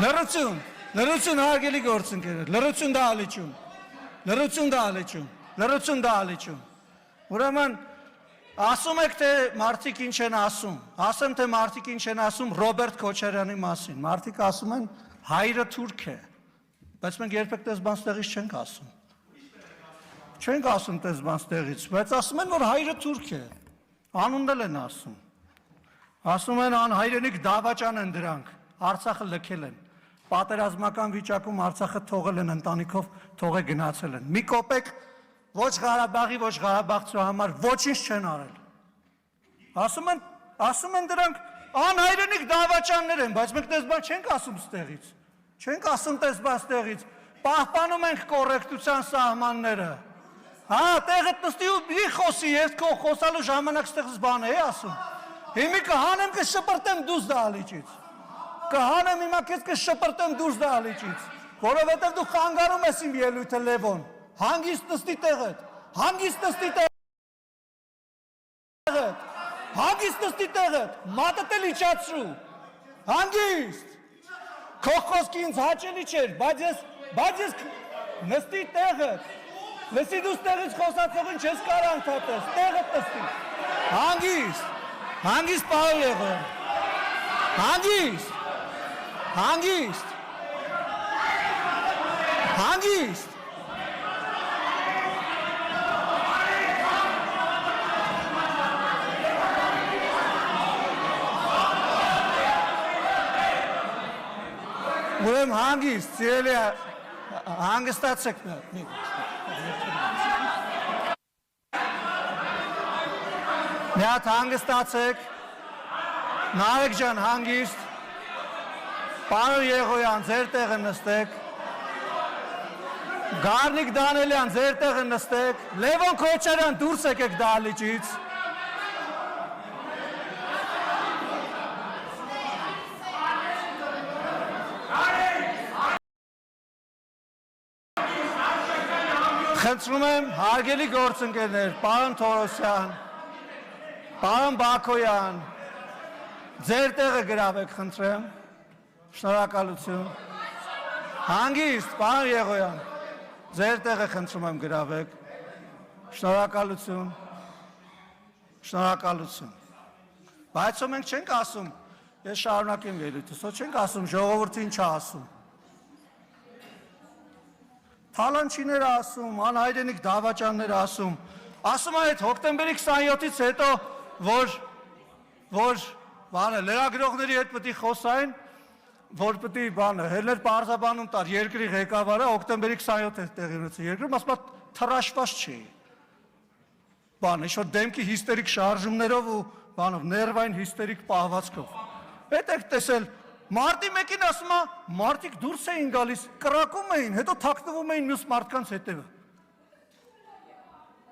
Լրություն հարգելի գործընկերներ, լրություն դա ալիչում։ Ուրեմն ասում եք թե մարդիկ ինչ են ասում, ասեմ թե մարդիկ ինչ են ասում Ռոբերտ Քոչարյանի մասին, մարդիկ ասում են հայրը թուրք է, բայց մենք երբեք տես բան ստեղից չենք ասում։ Չենք ասում տես բան ստեղից, բայց ասում են, որ հայրը թուրք է, անունն են ասում։ Ասում են անհայրենիք դավաճան են դրանք, Արցախը լքել են, պատերազմական վիճակում Արցախը թողել են ընտանիքով, թողե գնացել են։ Մի կոպեկ ոչ Ղարաբաղի, ոչ Ղարաբաղցու համար ոչինչ չեն արել։ Ասում են դրանք անհայրենիք դավաճաններ են, բայց մենք տես բան չենք ասում ստեղից։ Չենք ասում տես բան ստեղից, պահպանում ենք կոռեկտության սահմանները։ Հա, տեղը նստի ու մի խոսի, ես քո խոսալու ժամանակ ստեղից բան է ասում։ Հիմի կհանեմ կշպրտեմ դուրս դահլիճից։ Կհանեմ հիմա քեզ կշպրտեմ դուրս դահլիճից, որովհետև դու խանգարում ես իմ ելույթը Լևոն։ Հանգիստ նստի տեղդ։ Հանգիստ նստի տեղդ։ Հանգիստ նստի տեղդ։ Մատդ էլ իջացրու։ Հանգիստ։ Քո խոսքը ինձ հաճելի չէր, բայց ես նստի տեղդ։ Լսի դու ստեղից խոսացողին չես կարող ընդհատես, տեղդ նստի։ Հանգիստ պարոն Եղոյան, հանգիստ։ Ուրեմն հանգիստ, սիրելի հանգստացեք մի հատ հանգստացեք, Նարեկ ջան հանգիստ, պարոն Եղոյան ձեր տեղը նստեք, Գառնիկ Դանելյան ձեր տեղը նստեք, Լևոն Քոչարյան դուրս եկեք դահլիճից։ Խնդրում եմ հարգելի գործընկերներ, պարոն Թորոսյան, պարոն Բաքոյան, ձեր տեղը գրավեք, խնդրեմ, շնորհակալություն։ Հանգիստ, պարոն Եղոյան, ձեր տեղը խնդրում եմ գրավեք, շնորհակալություն։ Բայց մենք չենք ասում, ես շարունակեմ ելույթս, չենք ասում ժողովուրդը ինչ է ասում։ Թալանչիներ ասում, անհայրենիք դավաճաններ ասում, ասում է այդ հոկտեմբերի 27-ից հետո, որ լրագրողների հետ պետք է խոսային, որ պետք է Հելներ պարզաբանում տար երկրի ղեկավարը հոկտեմբերի 27-ը տեղի ունեցել երկրում, ասում է թռաշված չի։ Ինչ-որ դեմքի հիստերիկ շարժումներով ու ներվային հիստերիկ պահվածքով։ Պետք է տեսել Մարտի 1-ին ասում է, մարդիկ դուրս էին գալիս, կրակում էին, հետո թաքնվում էին մյուս մարդկանց հետևը։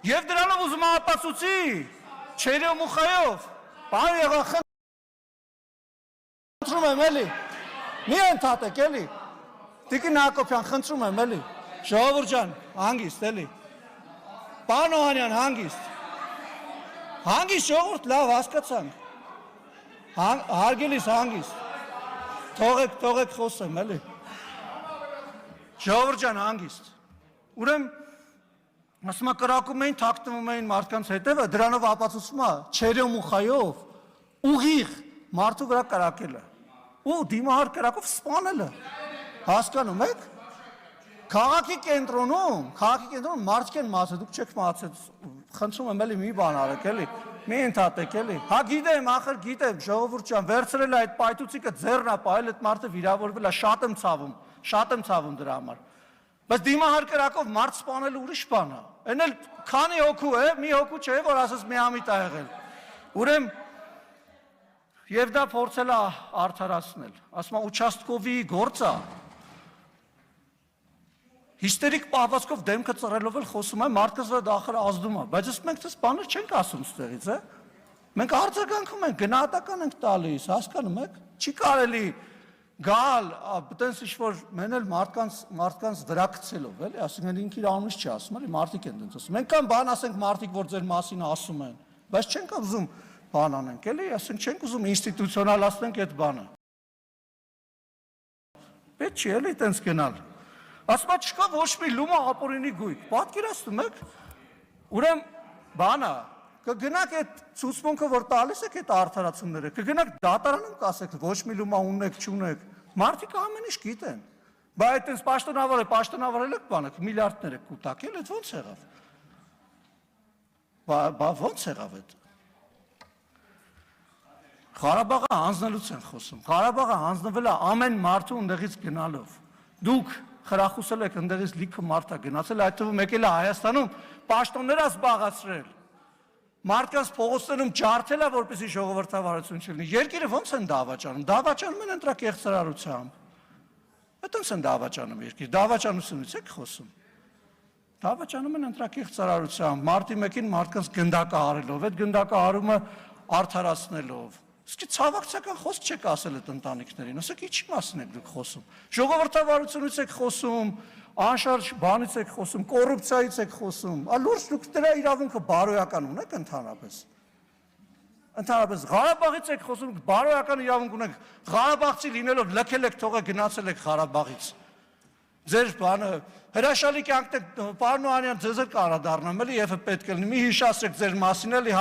Եվ դրանով ուզում է ապացուցի, չերյո մուխայով, պարոն Եղոյան, խնդրում եմ էլի, մի ընդհատեք էլի, Տիկին Հակոբյան, խնդրում եմ էլի, ժողովուրդ ջան, հանգիստ էլի, պարոն Օհանյան, հանգիստ ժողովուրդ, լավ հասկացանք, հարգելիս հանգիստ, թողեք խոսեմ, էլի, ժողովուրդ ջան, հանգիստ, ուրեմն, ասում է կրակում էին, թաքնվում էին մարդկանց հետևը, դրանով ապացուցում է չերյո մուխայով, ուղիղ մարդու վրա կրակելը, ու դիմահար կրակով սպանելը, հասկանում եք, քաղաքի կենտրոնում մարդիկ են մացել, դուք չեք մացել, խնդրում եմ էլի մի բան արեք էլի, մի ընդհատեք էլի, հա գիտեմ, ախր գիտեմ, ժողովուրդ ջան, վերցրել է այդ պայթուցիկը ձեռն է պահել, այդ մարդը վիրավորվել է, շատ եմ ցավում դրա համար, բայց դիմահար կրակով մարդ սպանելը ուրիշ բան է, այն էլ քանի հոգու է, մի հոգու չէ, որ ասես միամիտ ա եղել, ուրեմն եւ դա փորձել է արդարացնել, ասում է ուչաստկովի գործը հիստերիկ պահվածքով դեմքը ծռելով էլ խոսում է, մարդկանց վրա դախը ազդում է, բայց մենք դες բաներ չենք ասում ստեղից, մենք արձագանքում ենք, գնահատական ենք տալիս, հասկանում եք, չի կարելի գալ, այտենց ինչ-որ մենել մարդկանց վրա գցելով, էլի, ասենք ինքը իր անունից չի ասում, էլի, մարդիկ են դենց ասում, մենք կան բան ասենք մարդիկ, որ ձեր մասին ասում են, բայց չենք ուզում բան անենք, էլի, ասենք չենք ուզում ինստիտուցիոնալացնենք այդ բանը։ Պետք չի էլի տենց գնալ։ Ասում է չկա ոչ մի լումա ապօրինի գույք։ Պատկերացնում եք։ Ուրեմն բանա կգնաք այդ ցուցմունքը որ տալիս եք այդ արդարացումները, կգնաք դատարանում կասեք ոչ մի լումա ունեք, չունեք։ Մարդիկ ամեն ինչ գիտեն։ Բայց այդպես պաշտոնավարել եք բանը, միլիարդներ եք կուտակել, այդ ո՞նց եղավ։ Բա ո՞նց եղավ այդ։ Ղարաբաղը հանձնելուց են խոսում։ Ղարաբաղը հանձնվել է ամեն մարդու ընդեղից գնալով։ Դուք խրախուսել եք ընդեղից լիքը մարդ է գնացել, այդ թվում եկել է Հայաստանում պաշտոններ զբաղացրել։ Մարդկանց փողոցներում ջարդել է, որպեսզի ժողովրդավարություն չլինի։ Երկիրը ո՞նց են դավաճանում։ Դավաճանում են ընտրակեղծարարությամբ։ Այդպես են դավաճանում երկիր։ Դավաճանությունից եք խոսում։ Դավաճանում են ընտրակեղծարարությամբ, մարտի 1-ին մարդկանց գնդակահարելով, այդ գնդակահարումը արդարացնելով։ Իսկ ցավակցական խոսք չեք ասել այդ ընտանիքներին, ասեք ինչի մասին եք դուք խոսում։ Ժողովրդավարությունից եք խոսում, անշարժ բանից եք խոսում, կոռուպցիայից եք խոսում։ Լուրջ դուք դրա իրավունքը բարոյական ունեք ընդհանրապես։ Ընդհանրապես Ղարաբաղից եք խոսում, բարոյական իրավունք ունեք։ Ղարաբաղցի լինելով լքել եք թողը գնացել եք Ղարաբաղից։ Ձեր բանը հրաշալի կյանքն պարոն Օհանյան ձեզ էլ կարա դառնամ, էլի եւ պետք է լինի։ Մի հիշացրեք ձեր մասին, էլի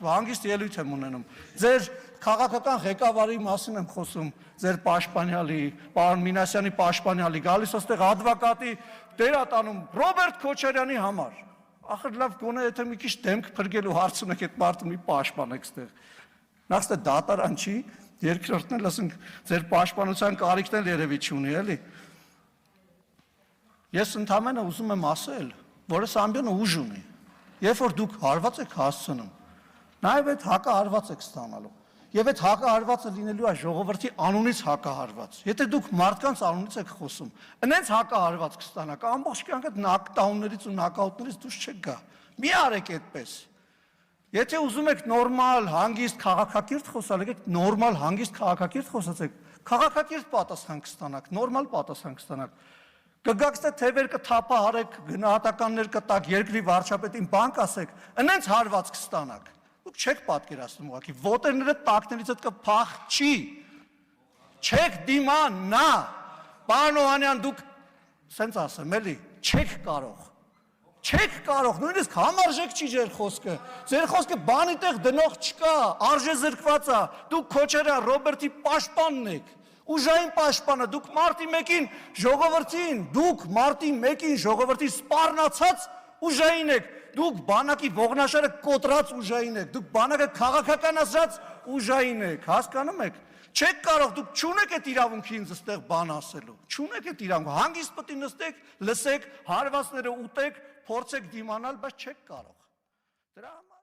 հանգիստ ելույթ եմ ունենում։ Ձեր քաղաքական ղեկավարի մասին եմ խոսում, ձեր պաշտպանյալի, պարոն Մինասյանի պաշտպանյալի, գալիս ոստեղ advokatի դերատանում Ռոբերտ Քոչարյանի համար։ Ախր լավ գոնե եթե մի քիչ դեմք փրկելու հարց ունեք այդ մարդը մի պաշտպանեք ստեղ։ Նախստե դատարան չի, երկրորդն էլ ասենք ձեր պաշտպանության կարիքն էլ երևի չունի, էլի։ Ես ընդհանրապես ուզում եմ ասել, որ այս ամբյոնը ուժ ունի։ Երբ որ դուք հարված եք հասցնում, նաև այդ հակահարված եք ստանալու։ Եվ այդ հակահարվածը լինելու է ժողովրդի անունից հակահարված։ Եթե դուք մարդկանց անունից եք խոսում, այնց հակահարված կստանաք, ամբողջ կյանքը նոկդաուններից ու նոկաուտներից դուրս չեք գա։ Մի արեք այդպես։ Եթե ուզում եք նորմալ, հանգիստ քաղաքակիրթ խոսալ, եկեք նորմալ, հանգիստ քաղաքակիրթ խոսացեք, քաղաքակիրթ պատասխան կստանաք, նորմալ պատասխան կստանաք։ Կգաք ստե թևեր կթափահարեք, գնահատականներ կտակ, երկրի վարչապետին բան կասեք, այնց հարված կստանաք։ Դուք չեք պատկերացնում ուղղակի, ոտերները տակներից հետ կփախչի։ Չեք դիմանա։ Պարոն Օհանյան, դուք սենց ասեմ, էլի, չեք կարող։ Չեք կարող, նույնիսկ համարժեք չի ձեր խոսքը։ Ձեր խոսքը բանի տեղ դնող չկա, արժե զրկված է։ Դուք Քոչարյան Ռոբերտի պաշտպանն եք։ Ուժային պաշտպանը, դուք մարտի 1-ին ժողովրդի սպառնացած ուժային եք, դուք բանակի ողնաշարը կոտրած ուժային եք, դուք բանակը քաղաքականացրած ուժային եք, հասկանում եք։ Չեք կարող, դուք չունեք այդ իրավունքը ինձ ստեղ բան ասելու, չունեք այդ իրավունքը, հանգիստ պետք է նստեք, լսեք, հարվածները ուտեք, փորձեք դիմանալ, բայց չեք կարող։ Դրա համար